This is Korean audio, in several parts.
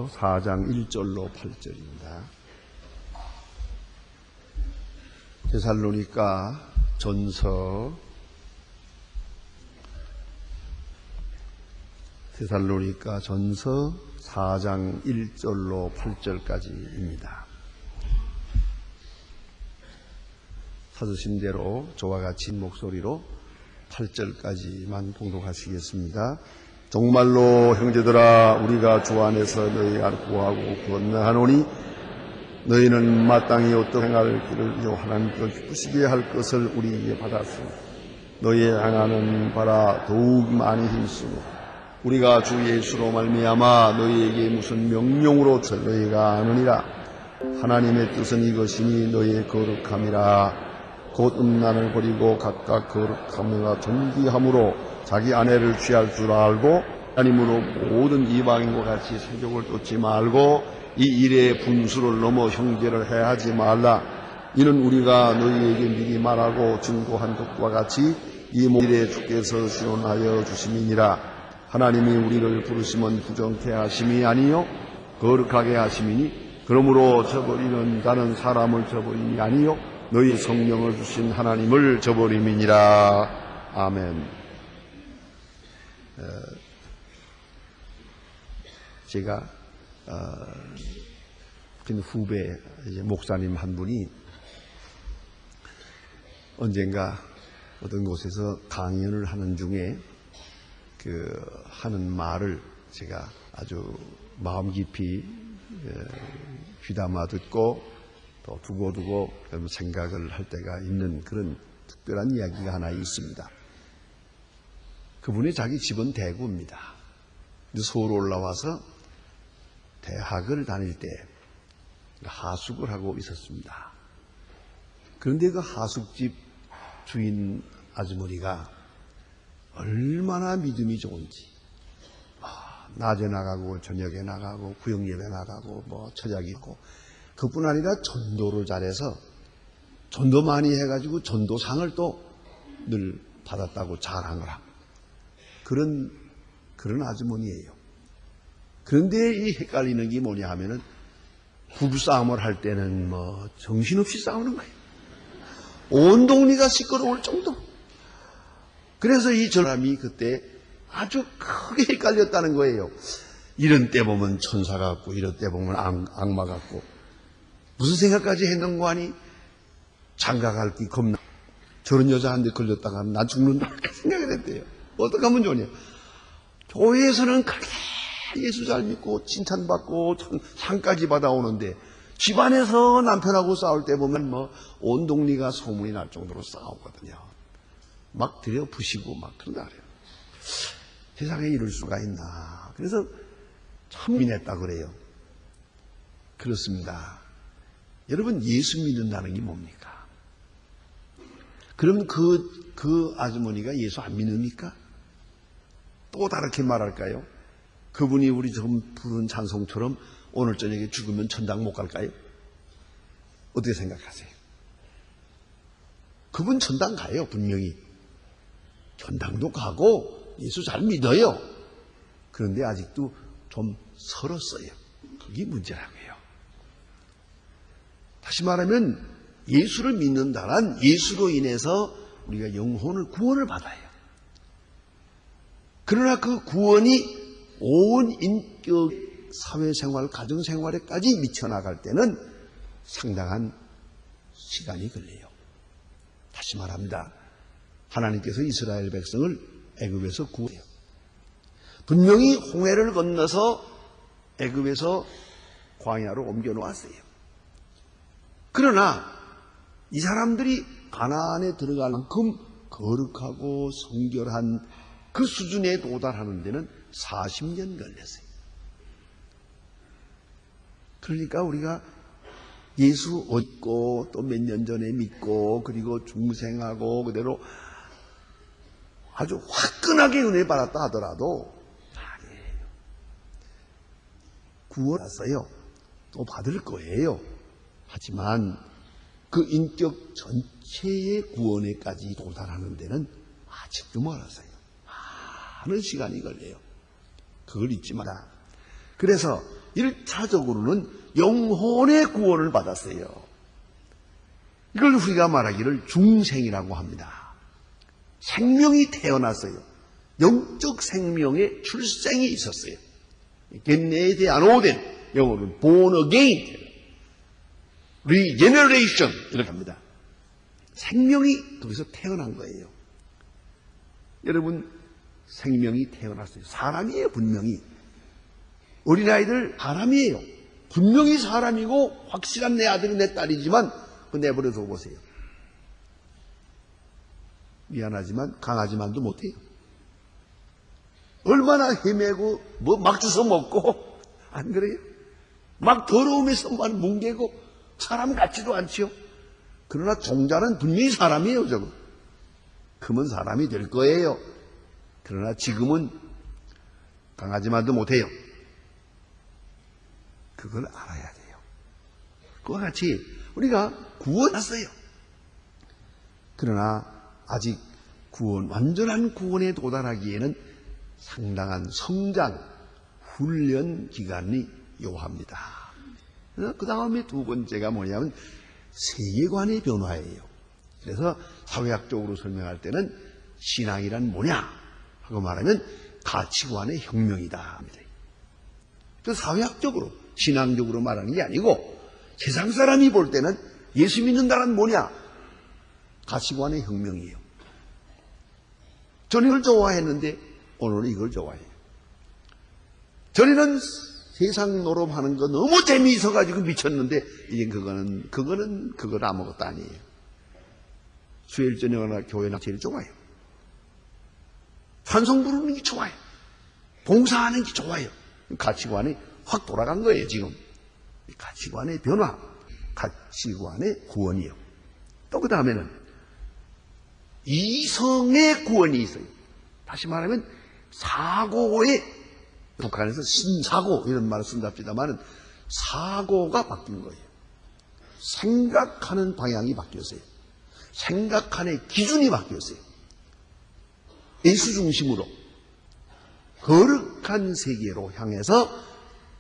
전서 4장 1절로 8절입니다. 데살로니가 전서 4장 1절로 8절까지입니다. 찾으신 대로 저와 같이 목소리로 8절까지만 봉독하시겠습니다. 정말로 형제들아, 우리가 주 안에서 너희를 구하고 건너하노니 너희는 마땅히 어떤 행할 길을 하나님께 기쁘시게 할 것을 우리에게 받았으니 너희의 행하는 바라 더욱 많이 힘쓰고 우리가 주 예수로 말미암아 너희에게 무슨 명령으로 너희가 아느니라. 하나님의 뜻은 이것이니 너희의 거룩함이라. 곧 음란을 버리고 각각 거룩함과 존귀함으로 자기 아내를 취할 줄 알고 하나님으로 모든 이방인과 같이 세족을 쫓지 말고 이 일의 분수를 넘어 형제를 해하지 말라. 이는 우리가 너희에게 미리 말하고 증거한 것과 같이 이 일에 주께서 시원하여 주심이니라. 하나님이 우리를 부르시면 부정케 하심이 아니요 거룩하게 하심이니 그러므로 저버리는 자는 사람을 저버림이 아니요 너희 성령을 주신 하나님을 저버림이니라. 아멘. 제가 후배 목사님 한 분이 언젠가 어떤 곳에서 강연을 하는 중에 하는 말을 제가 아주 마음 깊이 귀담아 듣고 또 두고두고 생각을 할 때가 있는 그런 특별한 이야기가 하나 있습니다. 그분이 자기 집은 대구입니다. 서울 올라와서 대학을 다닐 때 하숙을 하고 있었습니다. 그런데 그 하숙집 주인 아주머니가 얼마나 믿음이 좋은지, 낮에 나가고 저녁에 나가고 구역예배 나가고 처자기 있고, 그뿐 아니라 전도를 잘해서 전도 많이 해가지고 전도상을 또 늘 받았다고 자랑을 하고 그런 아주머니예요. 그런데 이 헷갈리는 게 뭐냐 하면은 부부싸움을 할 때는 정신없이 싸우는 거예요. 온 동네가 시끄러울 정도. 그래서 이 사람이 그때 아주 크게 헷갈렸다는 거예요. 이런 때 보면 천사 같고 이런 때 보면 악마 같고 무슨 생각까지 했는 거 아니? 장가갈 게 겁나. 저런 여자한테 걸렸다가 나 죽는다 생각을 했대요. 어떻게 하면 좋냐? 교회에서는 그렇게 예수 잘 믿고 칭찬받고 상까지 받아오는데 집안에서 남편하고 싸울 때 보면 온 동네가 소문이 날 정도로 싸우거든요. 막 들여부시고 막 그런다 그래요. 세상에 이럴 수가 있나. 그래서 참 민했다 그래요. 그렇습니다. 여러분, 예수 믿는다는 게 뭡니까? 그럼 그 아주머니가 예수 안 믿습니까? 또 다르게 말할까요? 그분이 우리 지금 부른 찬송처럼 오늘 저녁에 죽으면 천당 못 갈까요? 어떻게 생각하세요? 그분 천당 가요, 분명히. 천당도 가고 예수 잘 믿어요. 그런데 아직도 좀 설었어요. 그게 문제라고요. 다시 말하면 예수를 믿는다란 예수로 인해서 우리가 영혼을 구원을 받아요. 그러나 그 구원이 온 인격, 사회생활, 가정생활에까지 미쳐나갈 때는 상당한 시간이 걸려요. 다시 말합니다. 하나님께서 이스라엘 백성을 애굽에서 구해요. 분명히 홍해를 건너서 애굽에서 광야로 옮겨 놓았어요. 그러나 이 사람들이 가나안에 들어갈 만큼 거룩하고 성결한 그 수준에 도달하는 데는 40년 걸렸어요. 그러니까 우리가 예수 얻고 또 몇 년 전에 믿고 그리고 중생하고 그대로 아주 화끈하게 은혜 받았다 하더라도 아니에요. 구원 받았어요. 또 받을 거예요. 하지만 그 인격 전체의 구원에까지 도달하는 데는 아직도 멀었어요. 많은 시간이 걸려요. 그걸 잊지 마라. 그래서 1차적으로는 영혼의 구원을 받았어요. 이걸 우리가 말하기를 중생이라고 합니다. 생명이 태어났어요. 영적 생명의 출생이 있었어요. 겟네에 대한 오된 영어로는 born again, regeneration 이렇게 합니다. 생명이 거기서 태어난 거예요. 여러분, 생명이 태어났어요. 사람이에요, 분명히. 어린아이들 사람이에요. 분명히 사람이고 확실한 내 아들이 내 딸이지만 그 내버려둬 보세요. 미안하지만 강아지만도 못해요. 얼마나 헤매고 막 주워 먹고, 안 그래요? 막 더러움에서만 뭉개고 사람 같지도 않지요. 그러나 종자는 분명히 사람이에요. 저거 크면 사람이 될 거예요. 그러나 지금은 강아지만도 못해요. 그걸 알아야 돼요. 그와 같이 우리가 구원했어요. 그러나 아직 완전한 구원에 도달하기에는 상당한 성장, 훈련 기간이 요합니다. 그 다음에 두 번째가 뭐냐면 세계관의 변화예요. 그래서 사회학적으로 설명할 때는 신앙이란 뭐냐 하고 말하면 가치관의 혁명이다. 그래서 사회학적으로, 신앙적으로 말하는 게 아니고 세상 사람이 볼 때는 예수 믿는다는 뭐냐? 가치관의 혁명이에요. 저는 이걸 좋아했는데 오늘은 이걸 좋아해요. 전에는 세상 노름하는 거 너무 재미있어가지고 미쳤는데 이제 그거는 아무것도 아니에요. 수요일 저녁이나 교회나 제일 좋아요. 찬송 부르는 게 좋아요. 봉사하는 게 좋아요. 가치관이 확 돌아간 거예요, 지금. 가치관의 변화, 가치관의 구원이요. 또 그 다음에는 이성의 구원이 있어요. 다시 말하면 사고의, 북한에서 신사고 이런 말을 쓴답니다만 사고가 바뀐 거예요. 생각하는 방향이 바뀌었어요. 생각하는 기준이 바뀌었어요. 예수 중심으로 거룩한 세계로 향해서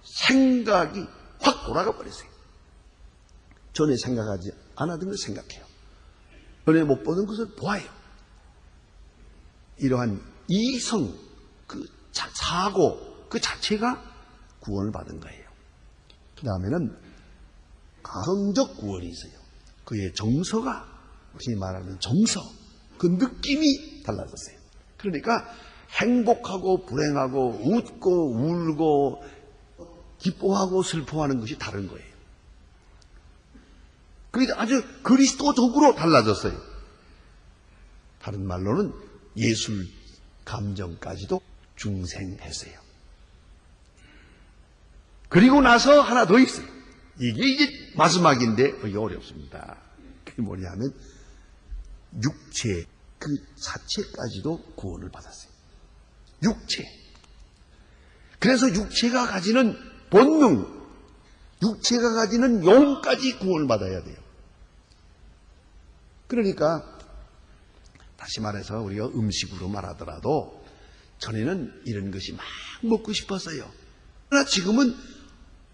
생각이 확 돌아가 버렸어요. 전에 생각하지 않았던 걸 생각해요. 전에 못 보던 것을 보아요. 이러한 이성, 사고 그 자체가 구원을 받은 거예요. 그 다음에는 가성적 구원이 있어요. 그의 정서가, 흔히 말하는 정서, 그 느낌이 달라졌어요. 그러니까 행복하고 불행하고 웃고 울고 기뻐하고 슬퍼하는 것이 다른 거예요. 그게 아주 그리스도적으로 달라졌어요. 다른 말로는 예술 감정까지도 중생했어요. 그리고 나서 하나 더 있어요. 이게 이제 마지막인데 이게 어렵습니다. 그게 뭐냐면 육체 그 자체까지도 구원을 받았어요. 육체. 그래서 육체가 가지는 본능, 육체가 가지는 영까지 구원을 받아야 돼요. 그러니까 다시 말해서 우리가 음식으로 말하더라도 전에는 이런 것이 막 먹고 싶었어요. 그러나 지금은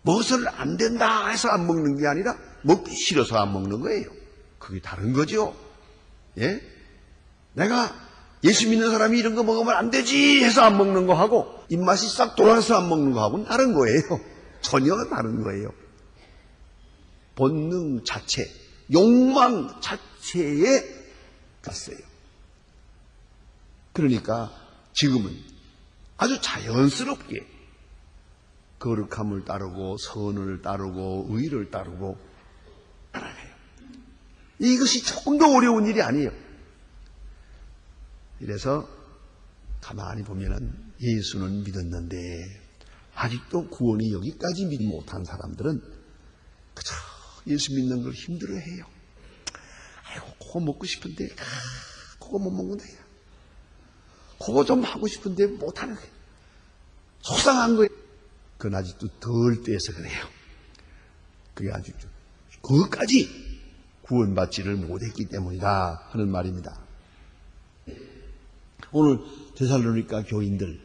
먹어서는 안 된다 해서 안 먹는 게 아니라 먹기 싫어서 안 먹는 거예요. 그게 다른 거죠. 예? 내가 예수 믿는 사람이 이런 거 먹으면 안 되지 해서 안 먹는 거하고 입맛이 싹 돌아서 안 먹는 거하고는 다른 거예요. 전혀 다른 거예요. 본능 자체, 욕망 자체에 갔어요. 그러니까 지금은 아주 자연스럽게 거룩함을 따르고 선을 따르고 의를 따르고 따라가요. 이것이 조금 더 어려운 일이 아니에요. 이래서 가만히 보면은 예수는 믿었는데 아직도 구원이 여기까지 믿지 못한 사람들은 그저 예수 믿는 걸 힘들어해요. 아이고 그거 먹고 싶은데 그거 못 먹는다. 그거 좀 하고 싶은데 못하는 거예요. 속상한 거예요. 그건 아직도 덜 떼서 그래요. 그게 아주 그것까지 구원받지를 못했기 때문이다 하는 말입니다. 오늘 데살로니가 교인들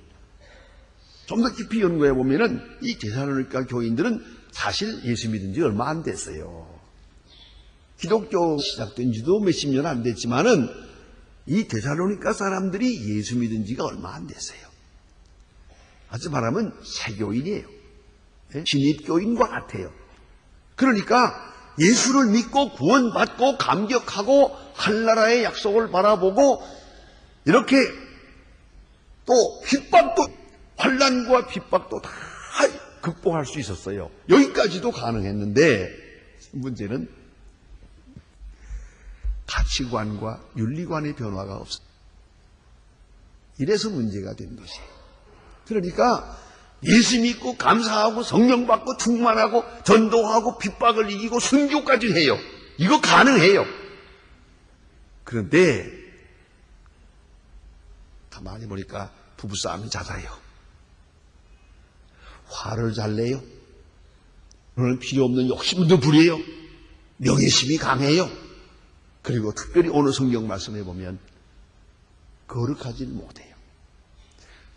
좀 더 깊이 연구해 보면은 이 데살로니가 교인들은 사실 예수 믿은 지 얼마 안 됐어요. 기독교 시작된 지도 몇십 년 안 됐지만은 이 데살로니가 사람들이 예수 믿은 지가 얼마 안 됐어요. 아주 말하면 새교인이에요. 신입교인과 같아요. 그러니까 예수를 믿고 구원받고 감격하고 한나라의 약속을 바라보고 이렇게 또 핍박도 환난과 핍박도 다 극복할 수 있었어요. 여기까지도 가능했는데 문제는 가치관과 윤리관의 변화가 없어요. 이래서 문제가 된 것이에요. 그러니까 예수 믿고 감사하고 성령 받고 충만하고 전도하고 핍박을 이기고 순교까지 해요. 이거 가능해요. 그런데 가만히 보니까 부부싸움이 잦아요. 화를 잘 내요. 그런 필요 없는 욕심도 부려요. 명예심이 강해요. 그리고 특별히 오늘 성경 말씀에 보면 거룩하지 못해요.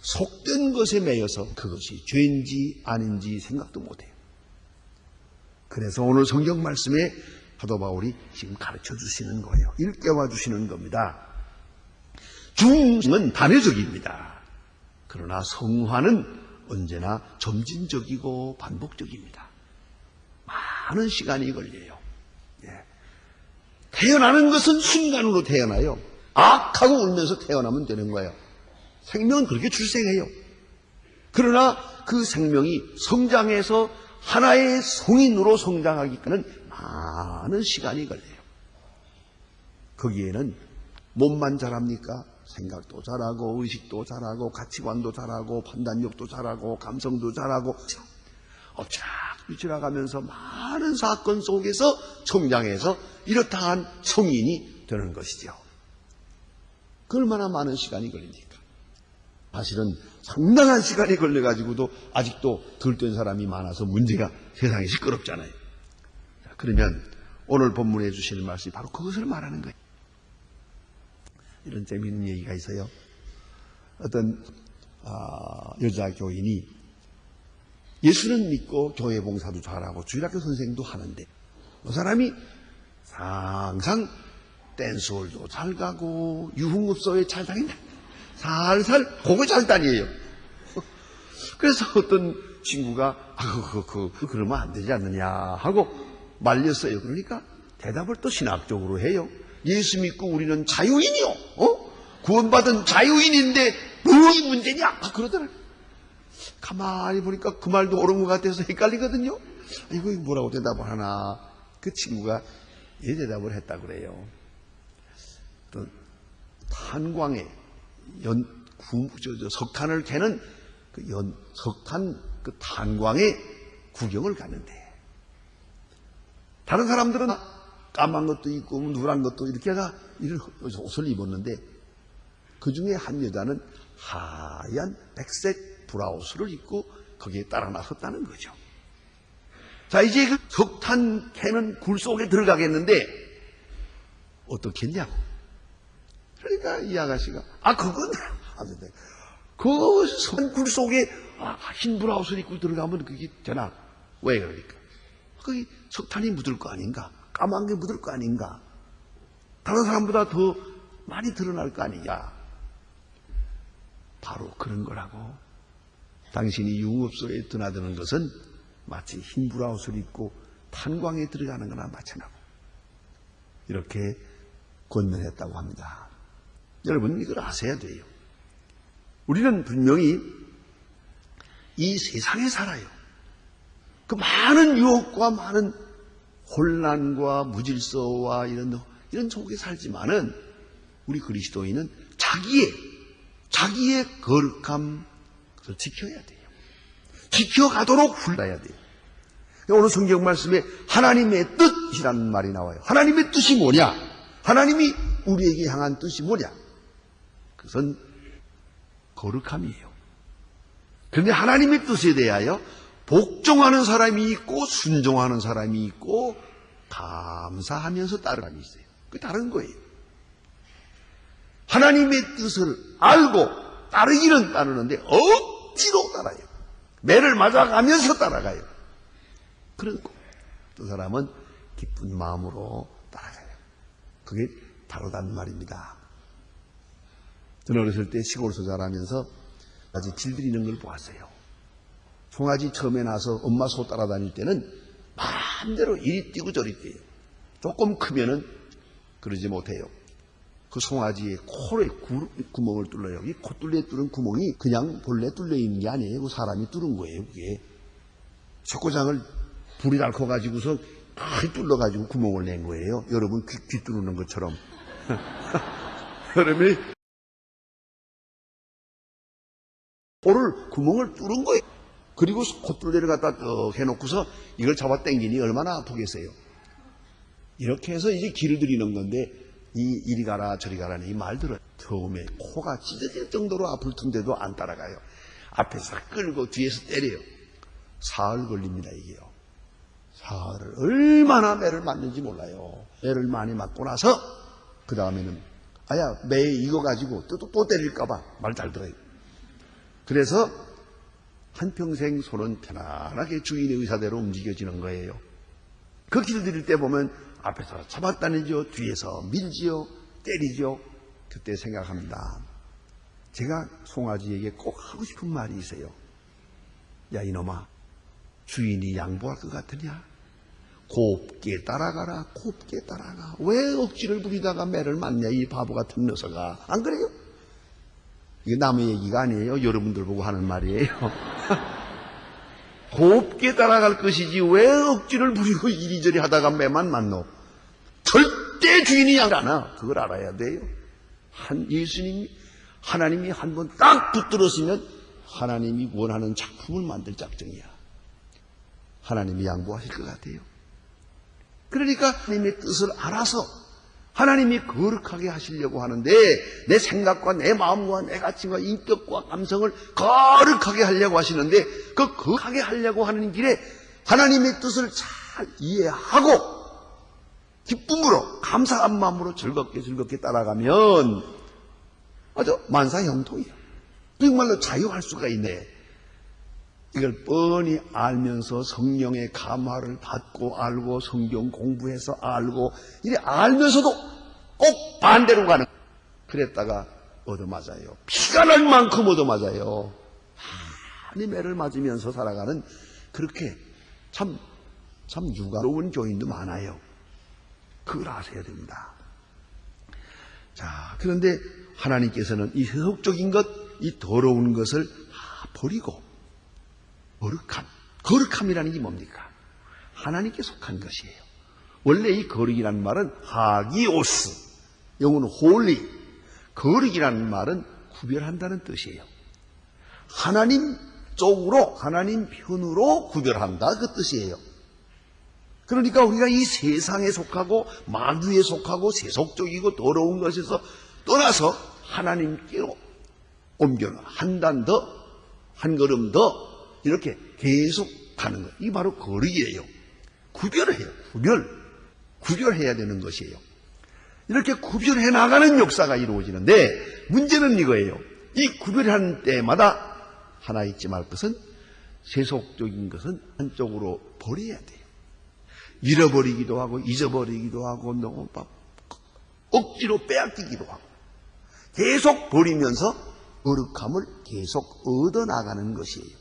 속된 것에 매여서 그것이 죄인지 아닌지 생각도 못해요. 그래서 오늘 성경 말씀에 사도 바울이 지금 가르쳐 주시는 거예요. 일깨워 주시는 겁니다. 중은 단회적입니다. 그러나 성화는 언제나 점진적이고 반복적입니다. 많은 시간이 걸려요. 태어나는 것은 순간으로 태어나요. 악하고 울면서 태어나면 되는 거예요. 생명은 그렇게 출생해요. 그러나 그 생명이 성장해서 하나의 성인으로 성장하기까지는 많은 시간이 걸려요. 거기에는 몸만 자랍니까? 생각도 자라고 의식도 자라고 가치관도 자라고 판단력도 자라고 감성도 자라고 쫙 지나가면서 많은 사건 속에서 성장해서 이렇다한 성인이 되는 것이죠. 그 얼마나 많은 시간이 걸립니까? 사실은 상당한 시간이 걸려가지고도 아직도 덜 된 사람이 많아서 문제가 세상이 시끄럽잖아요. 그러면 오늘 본문에 주시는 말씀이 바로 그것을 말하는 거예요. 이런 재미있는 얘기가 있어요. 어떤 여자 교인이 예수는 믿고 교회 봉사도 잘하고 주일학교 선생도 하는데 그 사람이 항상 댄스홀도 잘 가고 유흥업소에 잘 다닌다. 살살 고개 잘 다녀요. 그래서 어떤 친구가 그러면 안 되지 않느냐 하고 말렸어요. 그러니까 대답을 또 신학적으로 해요. 예수 믿고 우리는 자유인이요. 구원받은 자유인인데 뭐이 문제냐? 그러더라고요. 가만히 보니까 그 말도 옳은 것 같아서 헷갈리거든요. 이거 뭐라고 대답을 하나. 그 친구가 이 대답을 했다 그래요. 또 탄광에 석탄을 캐는 석탄 그 탄광에 구경을 갔는데 다른 사람들은 까만 것도 있고 누런 것도 이렇게 이런 옷을 입었는데 그 중에 한 여자는 하얀 백색 브라우스를 입고 거기에 따라 나섰다는 거죠. 자, 이제 그 석탄 캐는 굴 속에 들어가겠는데 어떻게 했냐고. 그러니까 이 아가씨가 그건 그 석탄 굴 속에 흰 브라우스를 입고 들어가면 그게 되나? 왜 그러니까? 거기 석탄이 묻을 거 아닌가? 까만 게 묻을 거 아닌가? 다른 사람보다 더 많이 드러날 거 아니냐? 바로 그런 거라고. 당신이 유흥업소에 드나드는 것은 마치 흰 브라우스를 입고 탄광에 들어가는 거나 마찬가지고 이렇게 권면했다고 합니다. 여러분 이걸 아셔야 돼요. 우리는 분명히 이 세상에 살아요. 그 많은 유혹과 많은 혼란과 무질서와 이런 속에 살지만은 우리 그리스도인은 자기의 거룩함을 지켜야 돼요. 지켜가도록 훈련해야 돼요. 오늘 성경 말씀에 하나님의 뜻이라는 말이 나와요. 하나님의 뜻이 뭐냐? 하나님이 우리에게 향한 뜻이 뭐냐? 그것은 거룩함이에요. 그런데 하나님의 뜻에 대하여 복종하는 사람이 있고 순종하는 사람이 있고 감사하면서 따르는 사람이 있어요. 그게 다른 거예요. 하나님의 뜻을 알고 따르기는 따르는데 억지로 따라요. 매를 맞아가면서 따라가요. 그리고 또 사람은 기쁜 마음으로 따라가요. 그게 다르다는 말입니다. 저는 어렸을 때 시골에서 자라면서 아직 길들이는 걸 보았어요. 송아지 처음에 나서 엄마 소 따라다닐 때는 마음대로 이리 뛰고 저리 뛰어요. 조금 크면은 그러지 못해요. 그 송아지의 코에 구멍을 뚫어요. 이 콧뚫레 뚫은 구멍이 그냥 본래 뚫려 있는 게 아니에요. 그 사람이 뚫은 거예요, 그게. 석고장을 불이 닳아가지고서 다 뚫러가지고 구멍을 낸 거예요. 여러분 귀 뚫는 것처럼. 여러분이 코를 구멍을 뚫은 거예요. 그리고 콧뚫레를 갖다 해놓고서 이걸 잡아 당기니 얼마나 아프겠어요. 이렇게 해서 이제 길을 들이는 건데 이리 가라 저리 가라는 이 말들은 처음에 코가 찢어질 정도로 아플 텐데도 안 따라가요. 앞에서 끌고 뒤에서 때려요. 사흘 걸립니다 이게요. 사흘을 얼마나 매를 맞는지 몰라요. 매를 많이 맞고 나서 그 다음에는 아야 매 이거 가지고 또 때릴까봐 말 잘 들어요. 그래서 한평생 소는 편안하게 주인의 의사대로 움직여지는 거예요. 그 길 들일 때 보면 앞에서 잡아다니죠. 뒤에서 밀지요. 때리죠. 그때 생각합니다. 제가 송아지에게 꼭 하고 싶은 말이 있어요. 야 이놈아, 주인이 양보할 것 같으냐? 곱게 따라가라. 곱게 따라가. 왜 억지를 부리다가 매를 맞냐 이 바보 같은 녀석아. 안 그래요? 이게 남의 얘기가 아니에요. 여러분들 보고 하는 말이에요. 곱게 따라갈 것이지 왜 억지를 부리고 이리저리 하다가 매만 맞노? 절대 주인이 양보하지 않아. 그걸 알아야 돼요. 하나님이 한 번 딱 붙들었으면 하나님이 원하는 작품을 만들 작정이야. 하나님이 양보하실 것 같아요. 그러니까 하나님의 뜻을 알아서 하나님이 거룩하게 하시려고 하는데 내 생각과 내 마음과 내 가치와 인격과 감성을 거룩하게 하려고 하시는데 그 거룩하게 하려고 하는 길에 하나님의 뜻을 잘 이해하고 기쁨으로 감사한 마음으로 즐겁게 따라가면 아주 만사형통이야. 정말로 자유할 수가 있네. 이걸 뻔히 알면서 성령의 감화를 받고 알고 성경 공부해서 알고 이래 알면서도 꼭 반대로 가는 그랬다가 얻어맞아요. 피가 날 만큼 얻어맞아요. 많이 매를 맞으면서 살아가는 그렇게 참 유가로운 교인도 많아요. 그걸 아셔야 됩니다. 자, 그런데 하나님께서는 이 세속적인 것, 이 더러운 것을 다 버리고 거룩함이라는 게 뭡니까? 하나님께 속한 것이에요. 원래 이 거룩이라는 말은 하기오스, 영어는 홀리, 거룩이라는 말은 구별한다는 뜻이에요. 하나님 쪽으로, 하나님 편으로 구별한다 그 뜻이에요. 그러니까 우리가 이 세상에 속하고 만유에 속하고 세속적이고 더러운 것에서 떠나서 하나님께로 옮겨는 한 단 더, 한 걸음 더 이렇게 계속 가는 것. 이게 바로 거룩이에요. 구별해요. 구별해야 되는 것이에요. 이렇게 구별해 나가는 역사가 이루어지는데 문제는 이거예요. 이 구별하는 때마다 하나 잊지 말 것은 세속적인 것은 한쪽으로 버려야 돼요. 잃어버리기도 하고 잊어버리기도 하고 너무 억지로 빼앗기기도 하고 계속 버리면서 거룩함을 계속 얻어나가는 것이에요.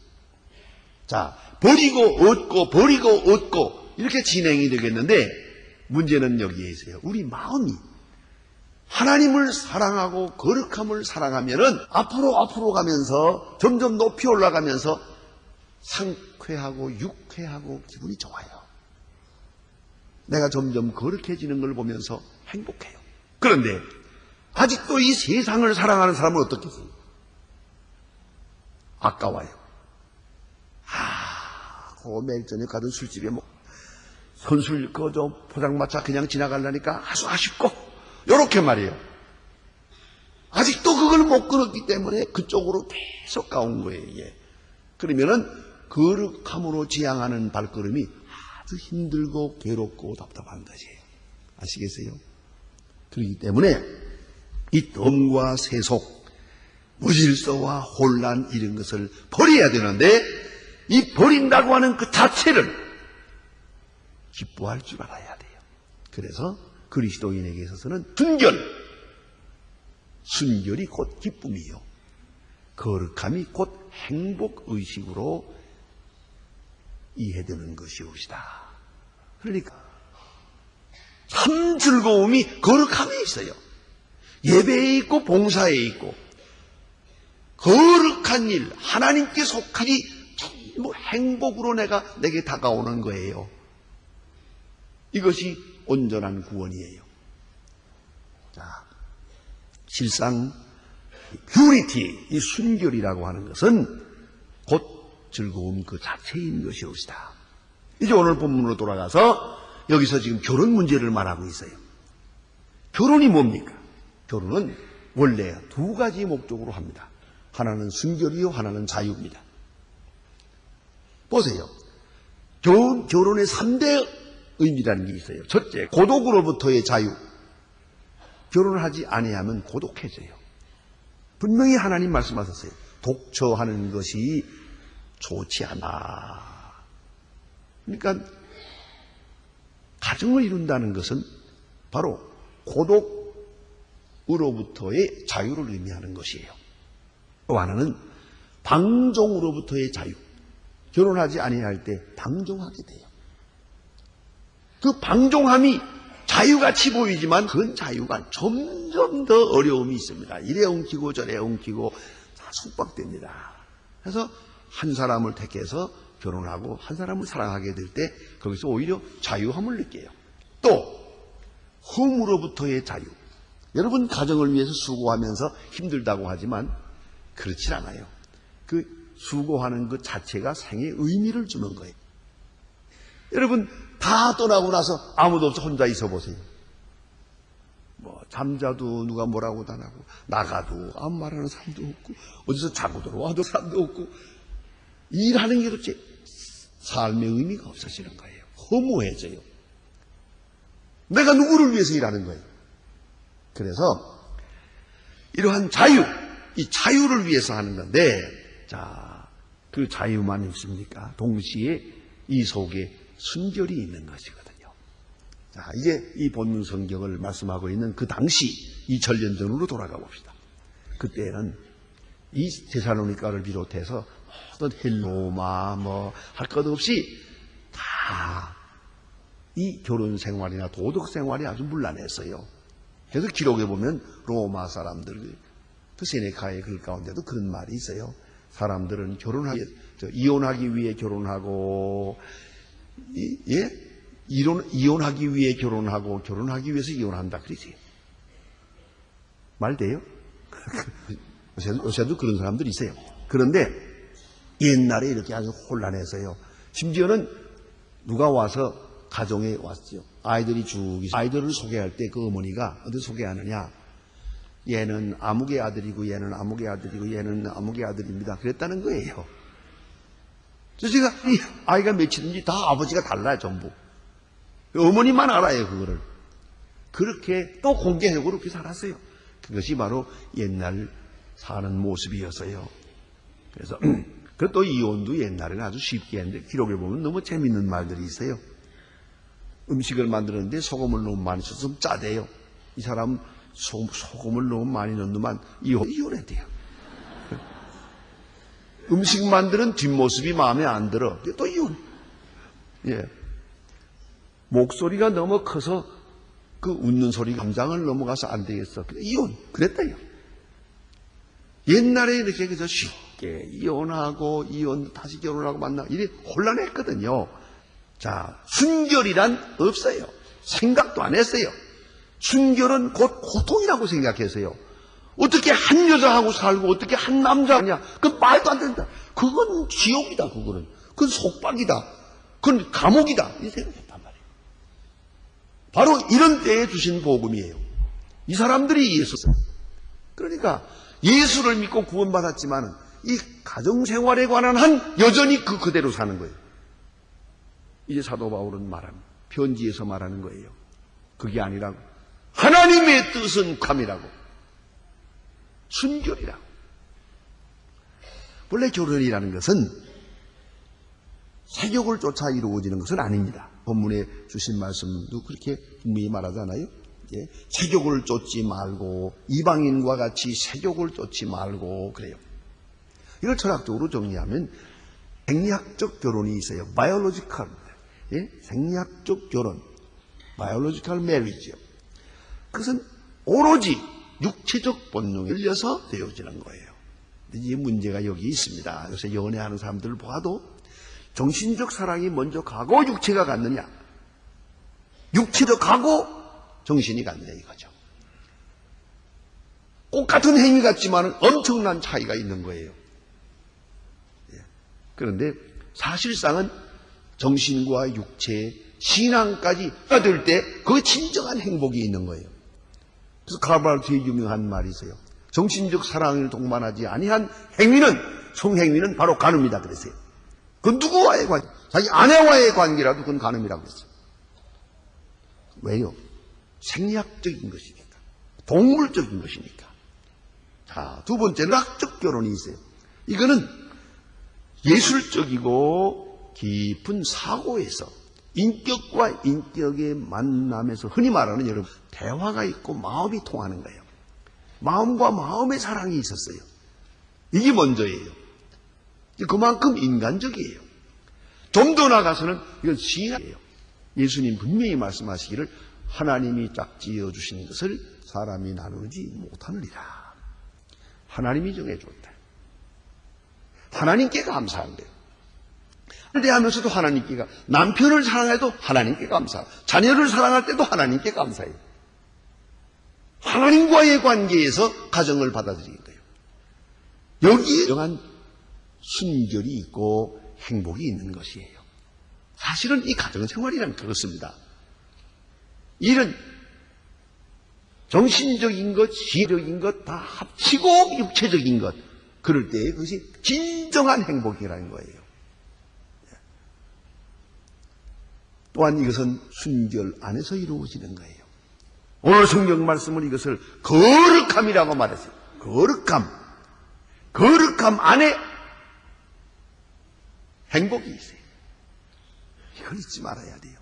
자, 버리고 얻고 이렇게 진행이 되겠는데 문제는 여기에 있어요. 우리 마음이 하나님을 사랑하고 거룩함을 사랑하면은 앞으로 가면서 점점 높이 올라가면서 상쾌하고 유쾌하고 기분이 좋아요. 내가 점점 거룩해지는 걸 보면서 행복해요. 그런데 아직도 이 세상을 사랑하는 사람은 어떻겠어요? 아까워요. 매일 저녁 가던 술집에 선술 포장마차 그냥 지나가려니까 아주 아쉽고 요렇게 말이에요. 아직도 그걸 못 끊었기 때문에 그쪽으로 계속 가온 거예요. 이게. 그러면은 거룩함으로 지향하는 발걸음이 아주 힘들고 괴롭고 답답한 것이에요. 아시겠어요? 그렇기 때문에 이 덤과 세속 무질서와 혼란 이런 것을 버려야 되는데 이 버린다고 하는 그 자체를 기뻐할 줄 알아야 돼요. 그래서 그리스도인에게 있어서는 순결이 곧 기쁨이요, 거룩함이 곧 행복의식으로 이해되는 것이옵시다. 그러니까 참 즐거움이 거룩함에 있어요. 예배에 있고 봉사에 있고 거룩한 일, 하나님께 속한 일이 전부 행복으로 내게 다가오는 거예요. 이것이 온전한 구원이에요. 자, 실상 퓨리티, 이 순결이라고 하는 것은 곧 즐거움 그 자체인 것이옵시다. 이제 오늘 본문으로 돌아가서 여기서 지금 결혼 문제를 말하고 있어요. 결혼이 뭡니까? 결혼은 원래 두 가지 목적으로 합니다. 하나는 순결이요, 하나는 자유입니다. 보세요. 결혼의 3대 의미라는 게 있어요. 첫째, 고독으로부터의 자유. 결혼을 하지 아니하면 고독해져요. 분명히 하나님 말씀하셨어요. 독처하는 것이 좋지 않아. 그러니까 가정을 이룬다는 것은 바로 고독으로부터의 자유를 의미하는 것이에요. 또 하나는 방종으로부터의 자유. 결혼하지 아니할 때 방종하게 돼요. 그 방종함이 자유같이 보이지만 그건 자유가 점점 더 어려움이 있습니다. 이래 엉키고 저래 엉키고 다 속박됩니다. 그래서 한 사람을 택해서 결혼하고 한 사람을 사랑하게 될 때 거기서 오히려 자유함을 느껴요. 또 흠으로부터의 자유. 여러분 가정을 위해서 수고하면서 힘들다고 하지만 그렇지 않아요. 그 수고하는 것 자체가 생의 의미를 주는 거예요. 여러분 다 떠나고 나서 아무도 없어 혼자 있어 보세요. 뭐 잠자도 누가 뭐라고 안 하고 나가도 아무 말하는 사람도 없고 어디서 자고 들어와도 사람도 없고 일하는 게 도대체 삶의 의미가 없어지는 거예요. 허무해져요. 내가 누구를 위해서 일하는 거예요. 그래서 이러한 자유, 이 자유를 위해서 하는 건데, 자, 그 자유만 있습니까? 동시에 이 속에 순결이 있는 것이거든요. 자, 이제 이 본문 성경을 말씀하고 있는 그 당시 2000년 전으로 돌아가 봅시다. 그때는 이 데살로니가를 비롯해서 모든 헬로마 뭐 할 것 없이 다 이 결혼 생활이나 도덕 생활이 아주 문란했어요. 그래서 기록에 보면 로마 사람들, 그 세네카의 글 가운데도 그런 말이 있어요. 사람들은 이혼하기 위해 결혼하고, 이혼하기 위해 결혼하고, 결혼하기 위해서 이혼한다. 그러지. 말 돼요? 요새도 그런 사람들이 있어요. 그런데 옛날에 이렇게 아주 혼란해서요. 심지어는 누가 와서 가정에 왔죠. 아이들이 아이들을 소개할 때 그 어머니가 어디 소개하느냐. 얘는 아무개 아들이고 얘는 아무개 아들이고 얘는 아무개 아들입니다. 그랬다는 거예요. 그래서 제가 이 아이가 몇이든지 다 아버지가 달라요. 전부. 어머니만 알아요. 그거를. 그렇게 또 공개하고 그렇게 살았어요. 그것이 바로 옛날 사는 모습이었어요. 그래서 또 이혼도 옛날에는 아주 쉽게 했는데 기록에 보면 너무 재밌는 말들이 있어요. 음식을 만드는데 소금을 너무 많이 써서 좀 짜대요. 이 사람 소금을 너무 많이 넣는만 이혼했대요. 음식 만드는 뒷모습이 마음에 안 들어. 또 이혼. 예. 목소리가 너무 커서 그 웃는 소리가 감장을 넘어가서 안 되겠어. 이혼. 그랬대요. 옛날에 이렇게 그저 쉽게 이혼하고 다시 결혼하고 이래 혼란했거든요. 자, 순결이란 없어요. 생각도 안 했어요. 순결은 곧 고통이라고 생각했어요. 어떻게 한 여자하고 살고 어떻게 한 남자냐? 그건 말도 안 된다. 그건 지옥이다. 그건 속박이다. 그건 감옥이다. 이 생각했단 말이에요. 바로 이런 때에 주신 복음이에요. 이 사람들이 예수를. 그러니까 예수를 믿고 구원받았지만 이 가정생활에 관한 한 여전히 그대로 사는 거예요. 이제 사도 바울은 편지에서 말하는 거예요. 그게 아니라고. 하나님의 뜻은 감이라고. 순결이라고. 본래 결혼이라는 것은 세욕을 쫓아 이루어지는 것은 아닙니다. 본문에 주신 말씀도 그렇게 분명히 말하잖아요. 예, 세욕을 쫓지 말고 이방인과 같이 세욕을 쫓지 말고 그래요. 이걸 철학적으로 정리하면 생리학적 결혼이 있어요. 바이올로지컬, 예? 생리학적 결혼, 바이올로지컬 메리지요. 그것은 오로지 육체적 본능에 열려서 되어지는 거예요. 이 문제가 여기 있습니다. 요새 연애하는 사람들을 봐도 정신적 사랑이 먼저 가고 육체가 갔느냐, 육체도 가고 정신이 갔느냐 이거죠. 똑같은 행위 같지만 엄청난 차이가 있는 거예요. 그런데 사실상은 정신과 육체, 신앙까지 될 때 그 진정한 행복이 있는 거예요. 그래서 가발트의 유명한 말이 있어요. 정신적 사랑을 동반하지 아니한 행위는, 성행위는 바로 간음이다 그랬어요. 그 누구와의 관계, 자기 아내와의 관계라도 그건 간음이라고 했어요. 왜요? 생리학적인 것이니까, 동물적인 것이니까. 자, 두 번째는 학적 결혼이 있어요. 이거는 예술적이고 깊은 사고에서 인격과 인격의 만남에서 흔히 말하는 여러분 대화가 있고 마음이 통하는 거예요. 마음과 마음의 사랑이 있었어요. 이게 먼저예요. 그만큼 인간적이에요. 좀 더 나가서는 이건 신앙이에요. 예수님 분명히 말씀하시기를 하나님이 짝지어 주신 것을 사람이 나누지 못하느니라. 하나님이 정해줬다. 하나님께 감사한 거예요. 대하면서도 하나님께 남편을 사랑해도 하나님께 감사하고 자녀를 사랑할 때도 하나님께 감사해요. 하나님과의 관계에서 가정을 받아들이는 거예요. 여기에 정한 순결이 있고 행복이 있는 것이에요. 사실은 이 가정생활이란 그렇습니다. 이런 정신적인 것, 지적인 것 다 합치고 육체적인 것, 그럴 때 그것이 진정한 행복이라는 거예요. 또한 이것은 순결 안에서 이루어지는 거예요. 오늘 성경 말씀은 이것을 거룩함이라고 말했어요. 거룩함 안에 행복이 있어요. 이걸 잊지 말아야 돼요.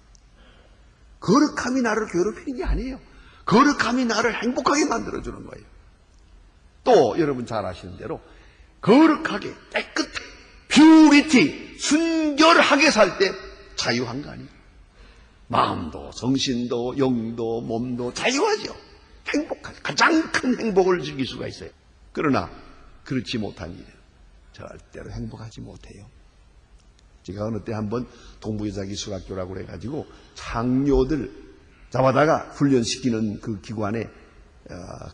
거룩함이 나를 괴롭히는 게 아니에요. 거룩함이 나를 행복하게 만들어주는 거예요. 또 여러분 잘 아시는 대로 거룩하게, 깨끗하게, 퓨리티, 순결하게 살 때 자유한 거 아니에요. 마음도, 정신도, 영도, 몸도 자유하죠. 행복하죠. 가장 큰 행복을 즐길 수가 있어요. 그러나 그렇지 못한 일은 절대로 행복하지 못해요. 제가 어느 때 한번 동부여자기술학교라고 해가지고 장녀들 잡아다가 훈련시키는 그 기관에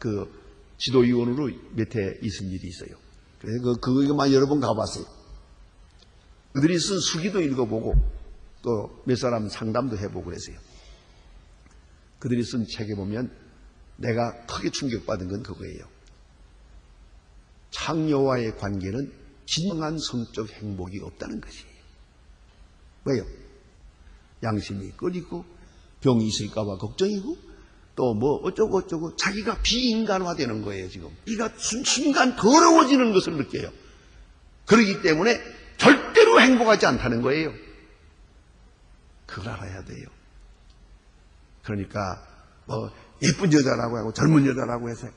그 지도위원으로 몇 해 있은 일이 있어요. 그래서 그거만 여러 번 가봤어요. 그들이 쓴 수기도 읽어보고 또 몇 사람 상담도 해보고 그랬어요. 그들이 쓴 책에 보면 내가 크게 충격받은 건 그거예요. 창녀와의 관계는 진정한 성적 행복이 없다는 것이에요. 왜요? 양심이 끌리고 병이 있을까봐 걱정이고 또 뭐 어쩌고 자기가 비인간화되는 거예요. 지금 이가 순간 더러워지는 것을 느껴요. 그렇기 때문에 절대로 행복하지 않다는 거예요. 그걸 알아야 돼요. 그러니까 뭐 예쁜 여자라고 하고 젊은 여자라고 해서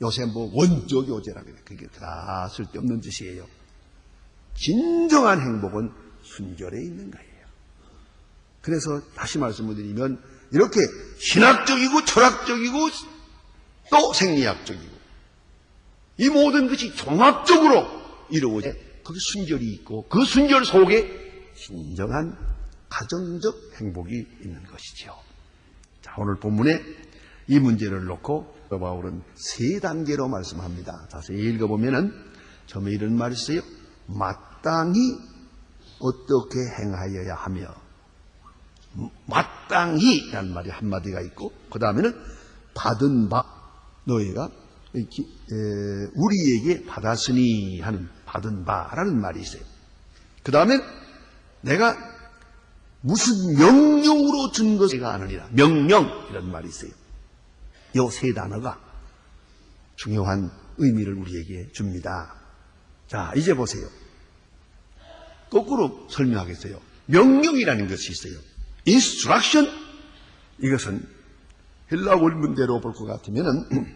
요새 뭐 원조 교제라고 해요. 그게 다 쓸데없는 짓이에요. 진정한 행복은 순결에 있는 거예요. 그래서 다시 말씀을 드리면 이렇게 신학적이고 철학적이고 또 생리학적이고 이 모든 것이 종합적으로 이루어져 거기 순결이 있고 그 순결 속에 진정한 가정적 행복이 있는 것이죠. 자, 오늘 본문에 이 문제를 놓고 바울은 세 단계로 말씀합니다. 자세히 읽어보면은 처음에 이런 말이 있어요. 마땅히 어떻게 행하여야 하며, 마땅히라는 말이 한마디가 있고, 그 다음에는 받은 바, 너희가 우리에게 받았으니 하는 받은 바라는 말이 있어요. 그 다음에 내가 무슨 명령으로 준 것이가 아니라 명령이라는 말이 있어요. 이 세 단어가 중요한 의미를 우리에게 줍니다. 자, 이제 보세요. 거꾸로 설명하겠어요. 명령이라는 것이 있어요. instruction. 이것은 헬라 원문대로 볼 것 같으면은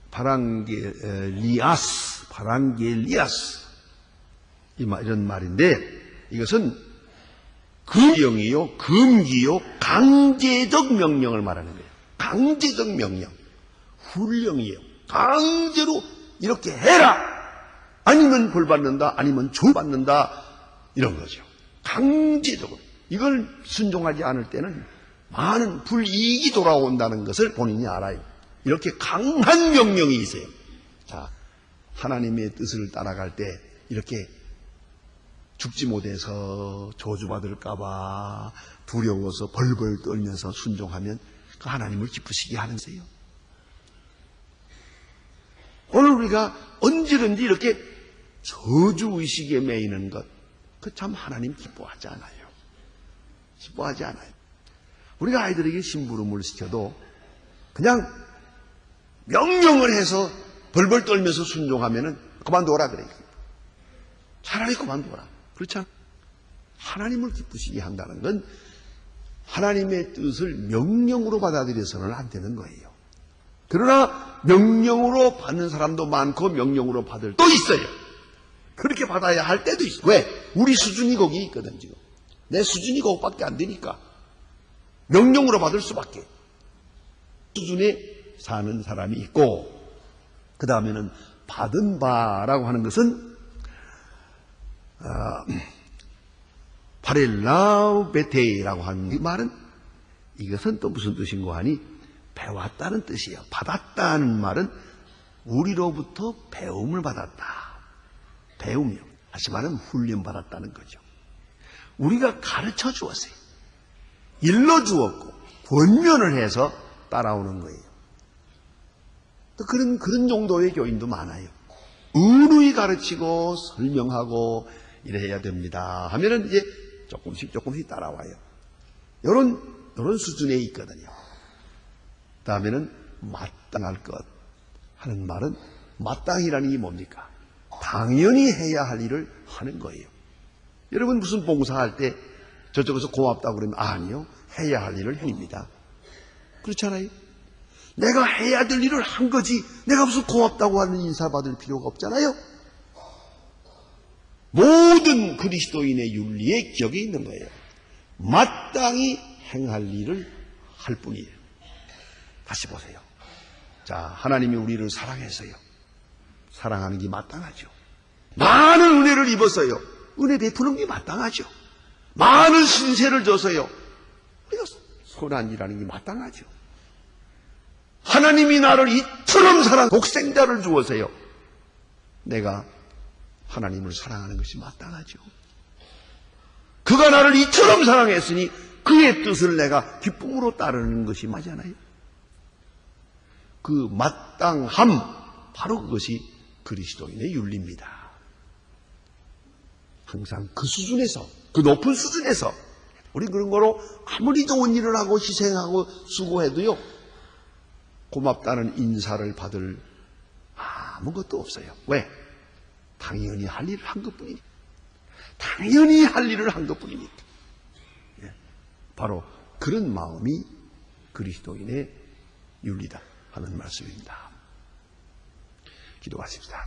바랑겔리아스 이런 말인데, 이것은 금령이요, 금기요, 강제적 명령을 말하는 거예요. 강제적 명령, 훈령이에요. 강제로 이렇게 해라, 아니면 벌 받는다, 아니면 조 받는다, 이런 거죠. 강제적으로. 이걸 순종하지 않을 때는 많은 불이익이 돌아온다는 것을 본인이 알아요. 이렇게 강한 명령이 있어요. 자, 하나님의 뜻을 따라갈 때 이렇게 죽지 못해서 저주받을까봐 두려워서 벌벌 떨면서 순종하면 그 하나님을 기쁘시게 하는 거예요. 오늘 우리가 언제든지 이렇게 저주의식에 매이는 것, 그 참 하나님 기뻐하지 않아요. 기뻐하지 않아요. 우리가 아이들에게 심부름을 시켜도 그냥 명령을 해서 벌벌 떨면서 순종하면은 그만둬라 그래요. 차라리 그만둬라. 그렇잖아. 하나님을 기쁘시게 한다는 건 하나님의 뜻을 명령으로 받아들여서는 안 되는 거예요. 그러나 명령으로 받는 사람도 많고 명령으로 받을 때도 있어요. 그렇게 받아야 할 때도 있어요. 왜? 우리 수준이 거기 있거든. 지금 내 수준이 거기밖에 안 되니까 명령으로 받을 수밖에. 수준에 사는 사람이 있고, 그 다음에는 받은 바라고 하는 것은 파렐라우베테이라고 하는 이 말은, 이것은 또 무슨 뜻인고 하니 배웠다는 뜻이에요. 받았다는 말은 우리로부터 배움을 받았다. 배움이요. 다시 말하면 훈련받았다는 거죠. 우리가 가르쳐 주었어요. 일러 주었고 권면을 해서 따라오는 거예요. 또 그런 정도의 교인도 많아요. 은의 가르치고 설명하고 이래야 됩니다 하면은 이제 조금씩 따라와요. 이런 수준에 있거든요. 다음에는 마땅할 것 하는 말은, 마땅이라는 게 뭡니까? 당연히 해야 할 일을 하는 거예요. 여러분 무슨 봉사할 때 저쪽에서 고맙다고 그러면 아니요, 해야 할 일을 합니다. 그렇잖아요. 내가 해야 될 일을 한 거지 내가 무슨 고맙다고 하는 인사받을 필요가 없잖아요. 모든 그리스도인의 윤리에 기억이 있는 거예요. 마땅히 행할 일을 할 뿐이에요. 다시 보세요. 자, 하나님이 우리를 사랑해서요, 사랑하는 게 마땅하죠. 많은 은혜를 입었어요. 은혜 베푸는 게 마땅하죠. 많은 신세를 져서요, 우리가 선한 일하는 게 마땅하죠. 하나님이 나를 이처럼 독생자를 주어서요, 내가 하나님을 사랑하는 것이 마땅하죠. 그가 나를 이처럼 사랑했으니 그의 뜻을 내가 기쁨으로 따르는 것이 맞잖아요. 그 마땅함, 바로 그것이 그리스도인의 윤리입니다. 항상 그 수준에서, 그 높은 수준에서, 우리 그런 거로 아무리 좋은 일을 하고 희생하고 수고해도요, 고맙다는 인사를 받을 아무것도 없어요. 왜? 당연히 할 일을 한 것뿐이니까. 당연히 할 일을 한 것뿐이니까. 바로 그런 마음이 그리스도인의 윤리다 하는 말씀입니다. 기도하십시다.